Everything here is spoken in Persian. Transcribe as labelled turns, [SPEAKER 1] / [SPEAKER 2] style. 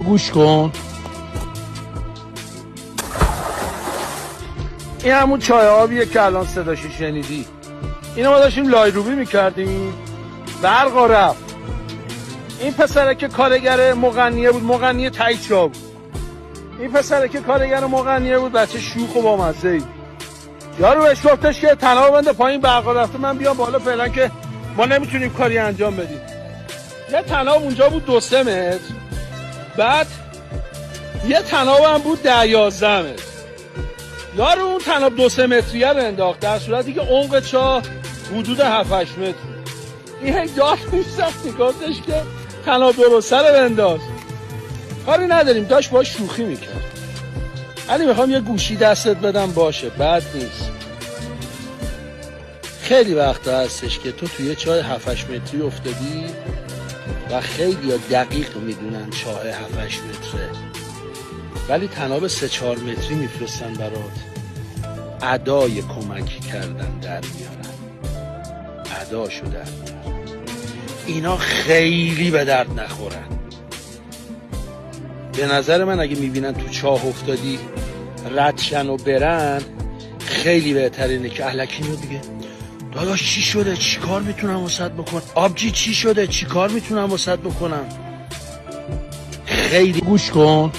[SPEAKER 1] گوش کن، این همون چای آبیه که الان صداشو شنیدی. اینو ما داشتیم لایروبی میکردیم، برق رفت. این پسره که کارگر مغنیه بود، مغنی تایچا بود. این پسره که کارگر مغنیه بود، بچه شوخ و بامزه‌ای. یارو بهش گفتش که تناب بنده پایین، برق رفته، من بیام بالا فعلا که ما نمیتونیم کاری انجام بدیم. یه تناب اونجا بود 2-3 متر، بعد یه تناب هم بود 10-11 متر. یارو اون تناب 2-3 متریه رو انداخت، در صورتی که عمق چاه حدود 7-8 متر. این هی داد می‌زد، گفتش که تناب درسته رو بنداز. کاری نداریم، داشت باش شوخی میکرد. ولی میخوام یه گوشی دستت بدم باشه، بد نیست. خیلی وقتا هستش که تو توی چاه 7-8 متری افتادی و خیلی دقیق میدونن چاه 7-8 متره، ولی تناب 3-4 متری میفرستن برات، ادای کمک کردن در میارن، اداشو در میارن. اینا خیلی به درد نخورن. به نظر من اگه میبینن تو چاه افتادی ردشن و برن، خیلی بهتر اینه که الکی اینو دیگه داداش چی شده، چی کار میتونم واسط بکنم، آبجی چی شده، چی کار میتونم واسط بکنم. خیلی گوش کن،